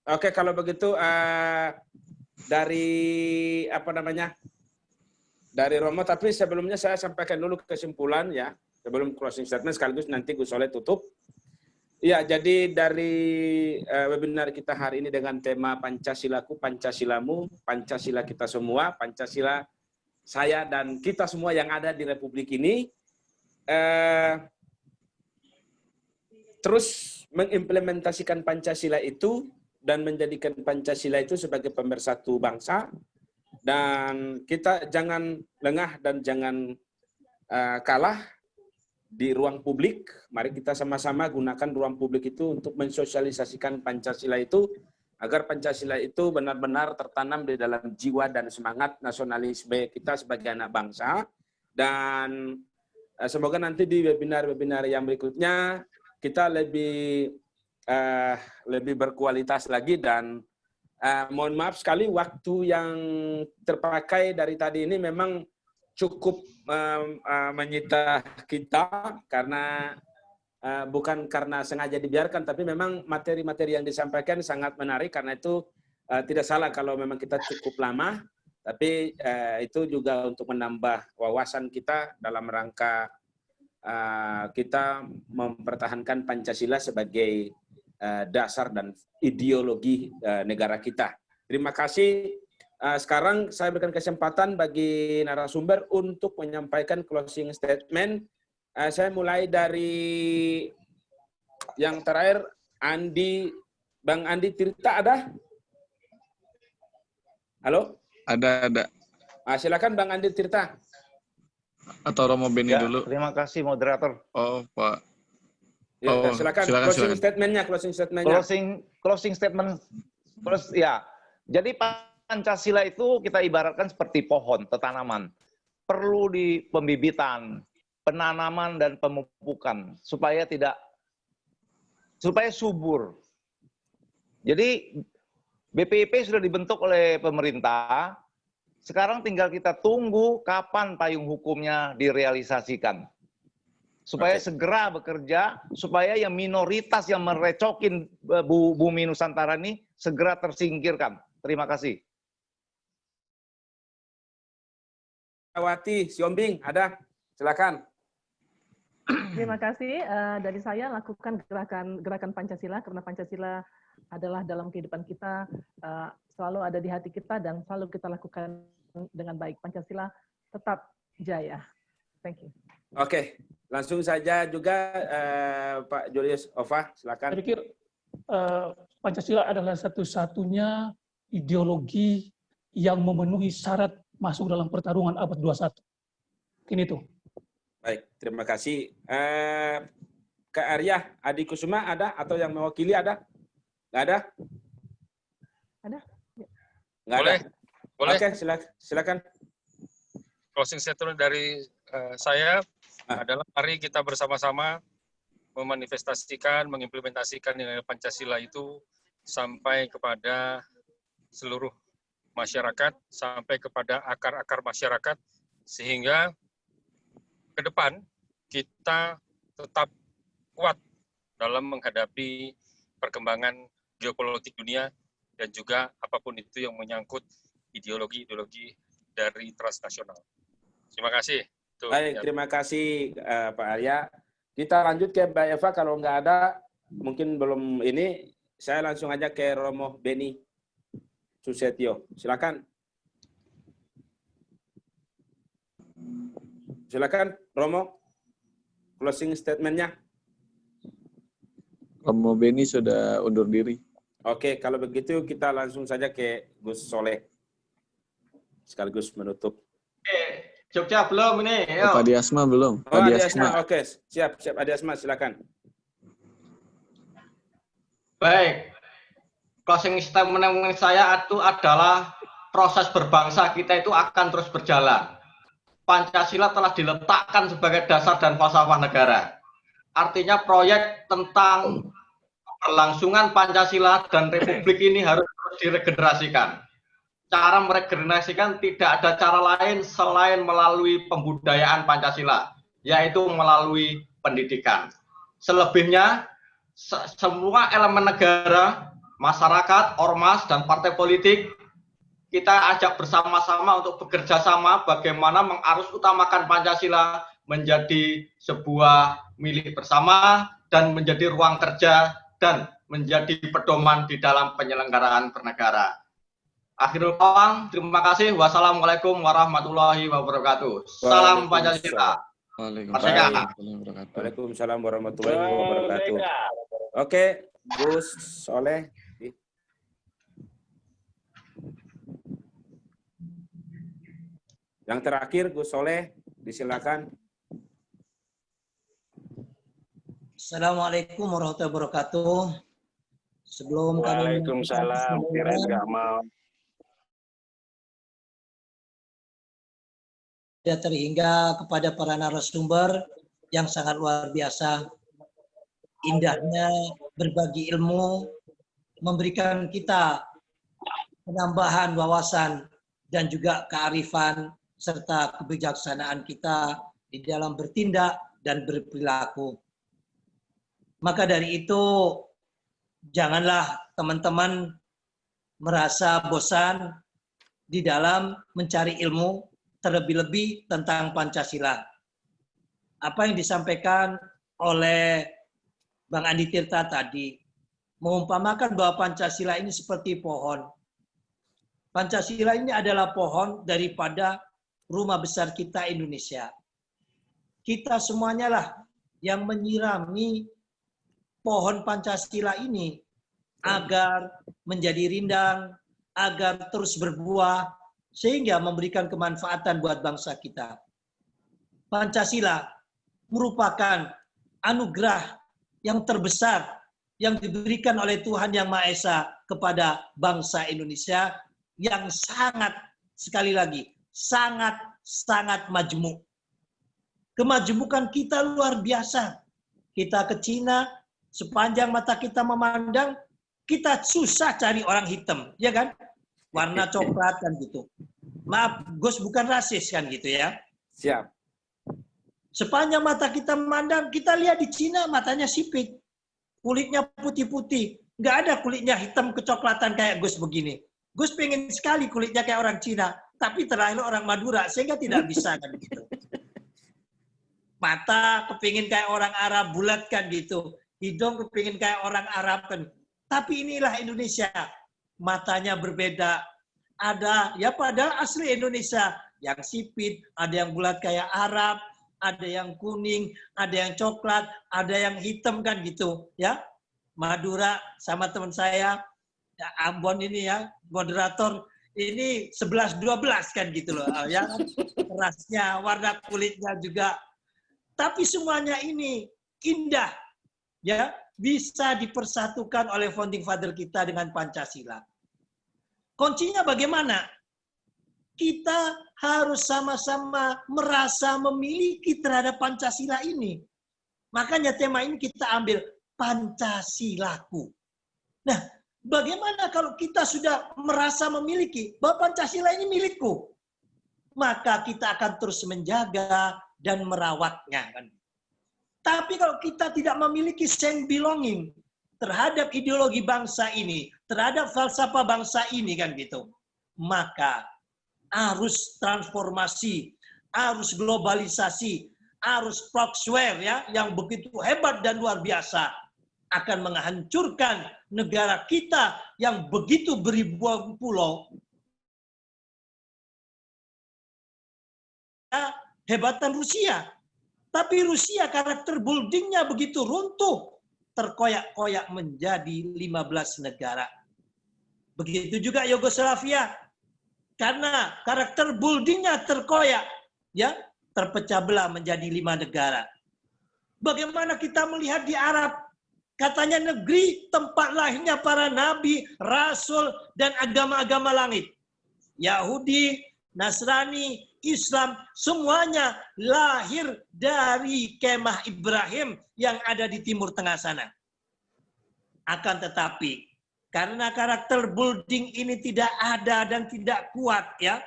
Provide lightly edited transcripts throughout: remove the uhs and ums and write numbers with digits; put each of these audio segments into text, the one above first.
Oke, kalau begitu dari dari Romo, tapi sebelumnya saya sampaikan dulu kesimpulan ya, sebelum closing statement sekaligus nanti Gus Soleh tutup. Ya, jadi dari webinar kita hari ini dengan tema Pancasilaku, Pancasilamu, Pancasila kita semua, Pancasila saya dan kita semua yang ada di Republik ini, terus mengimplementasikan Pancasila itu dan menjadikan Pancasila itu sebagai pemersatu bangsa, dan kita jangan lengah dan jangan kalah di ruang publik. Mari kita sama-sama gunakan ruang publik itu untuk mensosialisasikan Pancasila itu, agar Pancasila itu benar-benar tertanam di dalam jiwa dan semangat nasionalisme kita sebagai anak bangsa. Dan semoga nanti di webinar-webinar yang berikutnya kita lebih berkualitas lagi. Dan mohon maaf sekali waktu yang terpakai dari tadi ini memang cukup menyita kita, karena bukan karena sengaja dibiarkan, tapi memang materi-materi yang disampaikan sangat menarik. Karena itu tidak salah kalau memang kita cukup lama, tapi itu juga untuk menambah wawasan kita dalam rangka kita mempertahankan Pancasila sebagai dasar dan ideologi negara kita. Terima kasih. Sekarang saya berikan kesempatan bagi narasumber untuk menyampaikan closing statement. Saya mulai dari yang terakhir, Bang Andi Tirta ada? Halo? Ada. Silakan Bang Andi Tirta. Atau Romo Beni ya, dulu. Terima kasih moderator. Oh, Pak. Ya, silakan. Closing statement-nya. Closing statement. Ya. Jadi Pancasila itu kita ibaratkan seperti pohon, tanaman. Perlu di pembibitan, penanaman dan pemupukan supaya subur. Jadi BPIP sudah dibentuk oleh pemerintah. Sekarang tinggal kita tunggu kapan payung hukumnya direalisasikan. Supaya segera bekerja, supaya yang minoritas yang merecokin bumi Nusantara ini segera tersingkirkan. Terima kasih. Wati, Siombing, ada? Silakan. Terima kasih. Dari saya lakukan gerakan Pancasila, karena Pancasila adalah dalam kehidupan kita, selalu ada di hati kita dan selalu kita lakukan dengan baik. Pancasila tetap jaya. Thank you. Oke, langsung saja juga Pak Julius Ova, silakan. Saya pikir Pancasila adalah satu-satunya ideologi yang memenuhi syarat masuk dalam pertarungan abad 21. Ini tuh. Baik, terima kasih. Kak Arya Adi Kusuma ada atau yang mewakili ada? Nggak ada? Ada? Nggak boleh. ada? Boleh. Oke, silakan. Closing statement dari saya adalah mari kita bersama-sama memanifestasikan, mengimplementasikan nilai Pancasila itu sampai kepada seluruh masyarakat, sampai kepada akar-akar masyarakat, sehingga ke depan kita tetap kuat dalam menghadapi perkembangan geopolitik dunia dan juga apapun itu yang menyangkut ideologi-ideologi dari transnasional. Terima kasih. Baik, terima kasih Pak Arya. Kita lanjut ke Mbak Eva, kalau nggak ada, mungkin belum ini, saya langsung aja ke Romo Beni Susetio. Silakan. Silakan, Romo. Closing statement-nya. Romo Beni sudah undur diri. Oke, kalau begitu kita langsung saja ke Gus Soleh. Sekaligus menutup. Jogja belum ini. Pak Adi Asma belum. Oh, Adi Asma. Oke, siap Adi Asma, silakan. Baik. Closing statement saya itu adalah proses berbangsa kita itu akan terus berjalan. Pancasila telah diletakkan sebagai dasar dan falsafah negara. Artinya proyek tentang keberlangsungan Pancasila dan Republik ini harus terus diregenerasikan. Cara meregenerasikan tidak ada cara lain selain melalui pembudayaan Pancasila, yaitu melalui pendidikan. Selebihnya, semua elemen negara masyarakat, ormas, dan partai politik, kita ajak bersama-sama untuk bekerja sama bagaimana mengarus utamakan Pancasila menjadi sebuah milik bersama dan menjadi ruang kerja dan menjadi pedoman di dalam penyelenggaraan bernegara. Akhirul kalam, terima kasih. Wassalamualaikum warahmatullahi wabarakatuh. Salam Pancasila. Waalaikumsalam warahmatullahi wabarakatuh. Oke, Gus Soleh. Yang terakhir, Gus Soleh, disilakan. Assalamualaikum warahmatullahi wabarakatuh. Sebelum kami Waalaikumsalam, terhingga kepada para narasumber yang sangat luar biasa. Indahnya berbagi ilmu, memberikan kita penambahan wawasan dan juga kearifan serta kebijaksanaan kita di dalam bertindak dan berperilaku. Maka dari itu, janganlah teman-teman merasa bosan di dalam mencari ilmu, terlebih-lebih tentang Pancasila. Apa yang disampaikan oleh Bang Andi Tirta tadi, mengumpamakan bahwa Pancasila ini seperti pohon. Pancasila ini adalah pohon daripada rumah besar kita Indonesia. Kita semuanya lah yang menyirami pohon Pancasila ini agar menjadi rindang, agar terus berbuah, sehingga memberikan kemanfaatan buat bangsa kita. Pancasila merupakan anugerah yang terbesar yang diberikan oleh Tuhan Yang Maha Esa kepada bangsa Indonesia yang sangat, sekali lagi, sangat majemuk. Kemajemukan kita luar biasa. Kita ke Cina, sepanjang mata kita memandang, kita susah cari orang hitam, ya kan? Warna coklat kan gitu. Maaf, Gus bukan rasis kan gitu ya. Siap. Sepanjang mata kita memandang, kita lihat di Cina matanya sipit. Kulitnya putih-putih. Nggak ada kulitnya hitam kecoklatan kayak Gus begini. Gus pengen sekali kulitnya kayak orang Cina, tapi terlahir orang Madura, sehingga tidak bisa kan gitu. Mata kepingin kayak orang Arab, bulat kan gitu. Hidung kepingin kayak orang Arab kan. Tapi inilah Indonesia. Matanya berbeda. Ada, ya padahal asli Indonesia. Yang sipit, ada yang bulat kayak Arab, ada yang kuning, ada yang coklat, ada yang hitam kan gitu. Ya, Madura sama teman saya, ya, Ambon ini ya, moderator, ini 11-12 kan gitu loh. Ya, kerasnya, warna kulitnya juga. Tapi semuanya ini indah. Ya, bisa dipersatukan oleh founding father kita dengan Pancasila. Kuncinya bagaimana? Kita harus sama-sama merasa memiliki terhadap Pancasila ini. Makanya tema ini kita ambil Pancasilaku. Nah, bagaimana kalau kita sudah merasa memiliki bahwa Pancasila ini milikku? Maka kita akan terus menjaga dan merawatnya. Tapi kalau kita tidak memiliki sense belonging terhadap ideologi bangsa ini, terhadap falsafah bangsa ini kan gitu, maka arus transformasi, arus globalisasi, arus proxware ya yang begitu hebat dan luar biasa akan menghancurkan negara kita yang begitu beribuan pulau. Hebatan Rusia. Tapi Rusia karakter buildingnya begitu runtuh, terkoyak-koyak menjadi 15 negara. Begitu juga Yugoslavia, karena karakter buildingnya terkoyak, ya terpecah belah menjadi 5 negara. Bagaimana kita melihat di Arab, katanya negeri tempat lahirnya para nabi, rasul, dan agama-agama langit. Yahudi, Nasrani, Islam, semuanya lahir dari kemah Ibrahim yang ada di Timur Tengah sana. Akan tetapi, karena karakter building ini tidak ada dan tidak kuat, ya,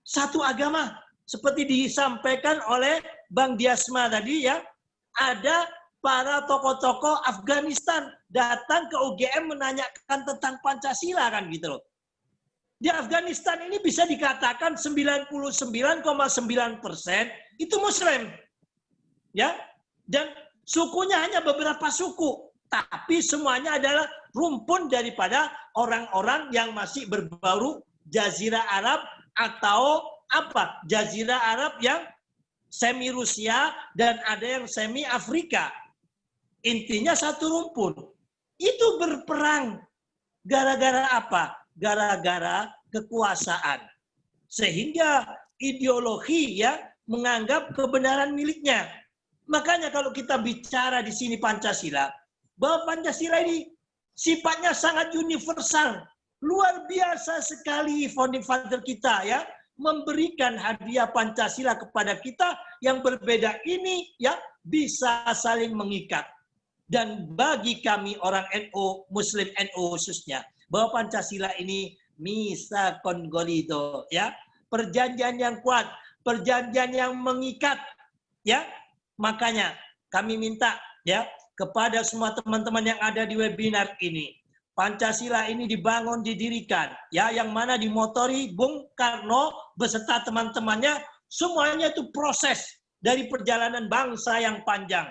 satu agama, seperti disampaikan oleh Bang Diasma tadi, ya, ada para tokoh-tokoh Afghanistan datang ke UGM menanyakan tentang Pancasila kan gitu loh. Di Afghanistan ini bisa dikatakan 99,9% itu Muslim. Ya. Dan sukunya hanya beberapa suku, tapi semuanya adalah rumpun daripada orang-orang yang masih berbau Jazirah Arab atau apa? Jazirah Arab yang semi Rusia dan ada yang semi Afrika. Intinya satu rumpun. Itu berperang. Gara-gara apa? Gara-gara kekuasaan. Sehingga ideologi ya menganggap kebenaran miliknya. Makanya kalau kita bicara di sini Pancasila, bahwa Pancasila ini sifatnya sangat universal. Luar biasa sekali founding father kita ya memberikan hadiah Pancasila kepada kita yang berbeda ini ya bisa saling mengikat. Dan bagi kami orang NU, Muslim NU khususnya, bahwa Pancasila ini misa kongolido ya, perjanjian yang kuat, perjanjian yang mengikat ya. Makanya kami minta ya kepada semua teman-teman yang ada di webinar ini, Pancasila ini dibangun, didirikan ya, yang mana dimotori Bung Karno beserta teman-temannya, semuanya itu proses dari perjalanan bangsa yang panjang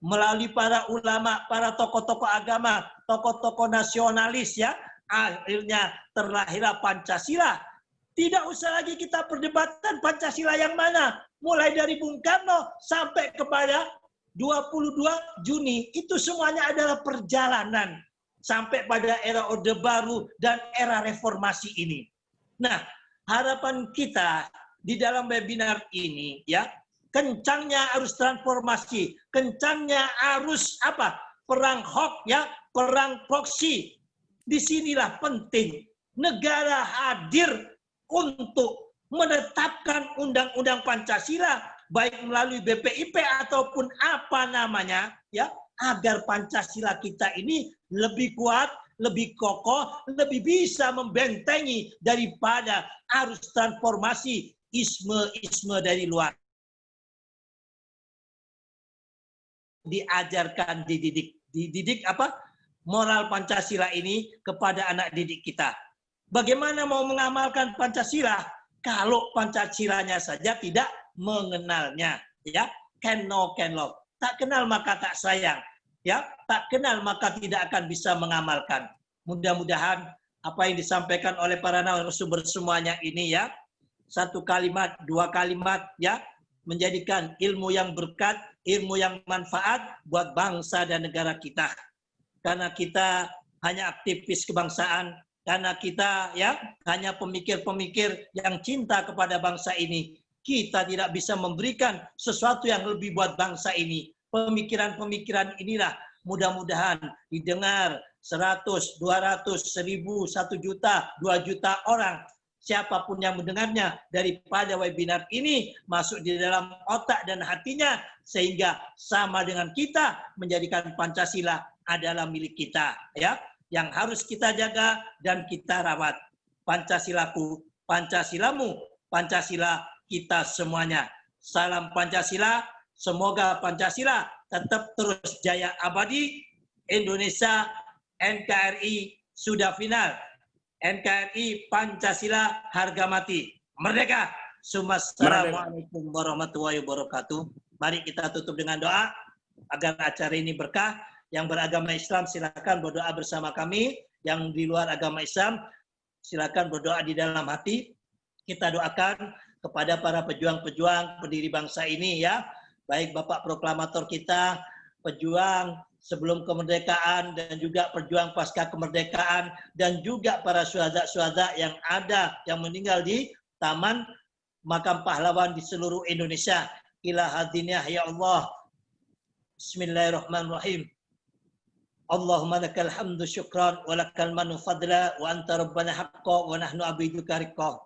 melalui para ulama, para tokoh-tokoh agama, tokoh-tokoh nasionalis ya, akhirnya terlahirlah Pancasila. Tidak usah lagi kita perdebatkan Pancasila yang mana, mulai dari Bung Karno sampai kepada 22 Juni, itu semuanya adalah perjalanan sampai pada era Orde Baru dan era reformasi ini. Nah, harapan kita di dalam webinar ini ya, kencangnya arus transformasi, kencangnya arus apa? Perang hoax ya, perang proksi. Disinilah penting negara hadir untuk menetapkan undang-undang Pancasila baik melalui BPIP ataupun apa namanya ya, agar Pancasila kita ini lebih kuat, lebih kokoh, lebih bisa membentengi daripada arus transformasi isme-isme dari luar. Diajarkan, dididik apa? Moral Pancasila ini kepada anak didik kita. Bagaimana mau mengamalkan Pancasila kalau Pancasila-nya saja tidak mengenalnya, ya? Can know, can love. Tak kenal maka tak sayang, ya. Tak kenal maka tidak akan bisa mengamalkan. Mudah-mudahan apa yang disampaikan oleh para narasumber semuanya ini ya, satu kalimat, dua kalimat ya, menjadikan ilmu yang berkat, ilmu yang manfaat buat bangsa dan negara kita. Karena kita hanya aktivis kebangsaan, karena kita ya hanya pemikir-pemikir yang cinta kepada bangsa ini, kita tidak bisa memberikan sesuatu yang lebih buat bangsa ini. Pemikiran-pemikiran inilah mudah-mudahan didengar 100, 200, 1000, 1 juta, 2 juta orang. Siapapun yang mendengarnya daripada webinar ini masuk di dalam otak dan hatinya sehingga sama dengan kita menjadikan Pancasila adalah milik kita ya, yang harus kita jaga dan kita rawat. Pancasilaku, Pancasilamu, Pancasila kita semuanya. Salam Pancasila, semoga Pancasila tetap terus jaya abadi. Indonesia NKRI sudah final. NKRI Pancasila harga mati. Merdeka. Assalamualaikum warahmatullahi wabarakatuh. Mari kita tutup dengan doa agar acara ini berkah. Yang beragama Islam silakan berdoa bersama kami. Yang di luar agama Islam silakan berdoa di dalam hati. Kita doakan kepada para pejuang-pejuang pendiri bangsa ini ya. Baik Bapak Proklamator kita, pejuang sebelum kemerdekaan dan juga pejuang pasca kemerdekaan dan juga para syuhada-syuhada yang ada yang meninggal di Taman Makam Pahlawan di seluruh Indonesia. Ila hadinah ya Allah. Bismillahirrahmanirrahim. Allahumma lakal hamdu syukran wa lakal manu fadla wa anta rabbana haqqa wa nahnu abiduka riqqa.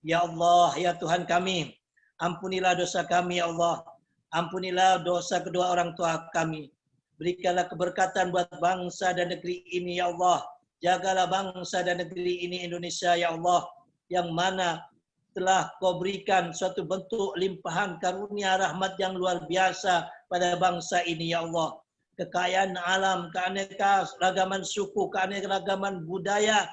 Ya Allah, ya Tuhan kami, ampunilah dosa kami ya Allah. Ampunilah dosa kedua orang tua kami. Berikanlah keberkatan buat bangsa dan negeri ini ya Allah. Jagalah bangsa dan negeri ini Indonesia ya Allah. Yang mana telah Kau berikan suatu bentuk limpahan karunia rahmat yang luar biasa pada bangsa ini ya Allah. kekayaan alam, keanekaragaman suku, keanekaragaman budaya,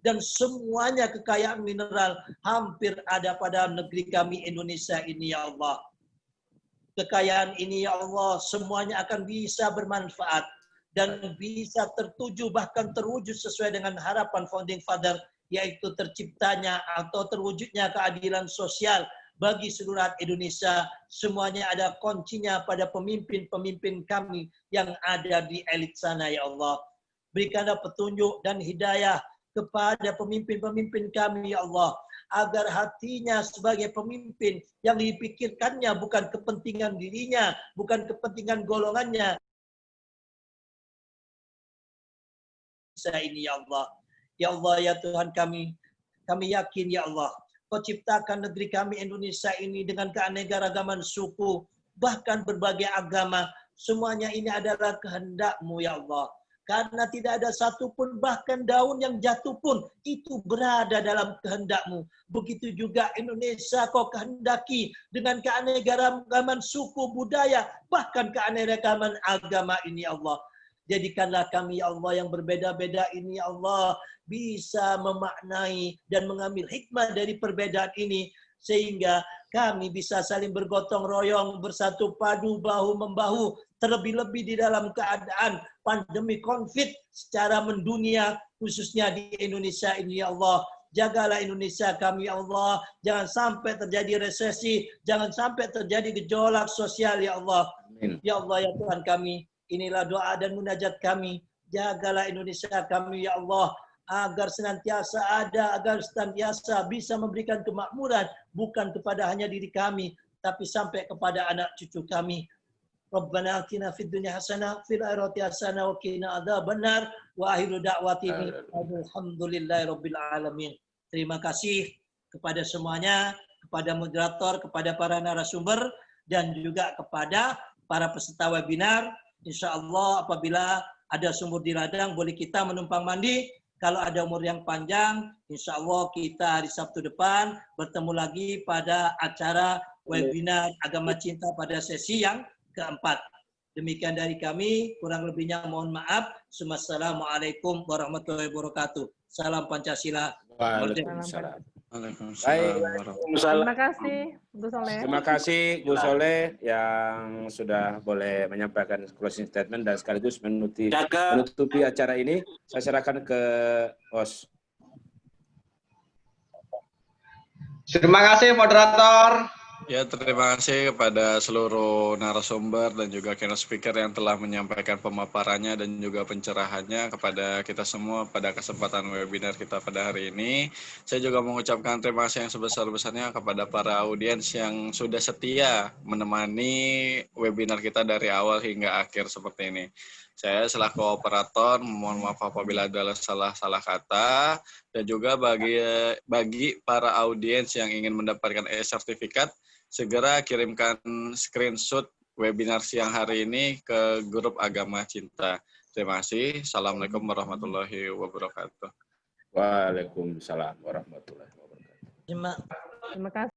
dan semuanya kekayaan mineral hampir ada pada negeri kami Indonesia ini ya Allah. Kekayaan ini ya Allah semuanya akan bisa bermanfaat dan bisa tertuju bahkan terwujud sesuai dengan harapan Founding Father, yaitu terciptanya atau terwujudnya keadilan sosial bagi seluruh rakyat Indonesia. Semuanya ada kuncinya pada pemimpin-pemimpin kami yang ada di elit sana ya Allah. Berikanlah petunjuk dan hidayah kepada pemimpin-pemimpin kami ya Allah, agar hatinya sebagai pemimpin yang dipikirkannya bukan kepentingan dirinya, bukan kepentingan golongannya. Saya ini ya Allah. Ya Allah ya Tuhan kami yakin ya Allah, Kau ciptakan negeri kami Indonesia ini dengan keanekaragaman suku, bahkan berbagai agama. Semuanya ini adalah kehendak-Mu ya Allah. Karena tidak ada satupun, bahkan daun yang jatuh pun, itu berada dalam kehendak-Mu. Begitu juga Indonesia Kau kehendaki dengan keanekaragaman suku, budaya, bahkan keanekaragaman agama ini Allah. Jadikanlah kami ya Allah yang berbeda-beda ini ya Allah bisa memaknai dan mengambil hikmah dari perbedaan ini, sehingga kami bisa saling bergotong royong, bersatu padu, bahu-membahu, terlebih-lebih di dalam keadaan pandemi COVID secara mendunia, khususnya di Indonesia ini ya Allah. Jagalah Indonesia kami ya Allah, jangan sampai terjadi resesi, jangan sampai terjadi gejolak sosial ya Allah. Amin. Ya Allah ya Tuhan kami, inilah doa dan munajat kami. Jagalah Indonesia kami ya Allah, agar senantiasa ada, agar senantiasa bisa memberikan kemakmuran, bukan kepada hanya diri kami, tapi sampai kepada anak cucu kami. Rabbana atina fid dunya hasanah, fil akhirati hasanah, wa qina adzabannar, wa akhiru da'watini alhamdulillahi rabbil alamin. Terima kasih kepada semuanya, kepada moderator, kepada para narasumber, dan juga kepada para peserta webinar. Insya Allah apabila ada sumur di ladang, boleh kita menumpang mandi. Kalau ada umur yang panjang, insya Allah kita hari Sabtu depan bertemu lagi pada acara webinar Agama Cinta pada sesi yang keempat. Demikian dari kami, kurang lebihnya mohon maaf. Wassalamualaikum warahmatullahi wabarakatuh. Salam Pancasila. Waalaikumsalam. Terima kasih, Gus Soleh. Terima kasih, Gus Soleh, yang sudah boleh menyampaikan closing statement dan sekaligus menutupi acara ini. Saya serahkan ke host. Terima kasih, moderator. Ya, terima kasih kepada seluruh narasumber dan juga keynote speaker yang telah menyampaikan pemaparannya dan juga pencerahannya kepada kita semua pada kesempatan webinar kita pada hari ini. Saya juga mengucapkan terima kasih yang sebesar-besarnya kepada para audiens yang sudah setia menemani webinar kita dari awal hingga akhir seperti ini. Saya selaku operator mohon maaf apabila ada salah kata, dan juga bagi para audiens yang ingin mendapatkan e-sertifikat, segera kirimkan screenshot webinar siang hari ini ke grup Agama Cinta. Terima kasih. Assalamualaikum warahmatullahi wabarakatuh. Waalaikumsalam warahmatullahi wabarakatuh. Terima kasih.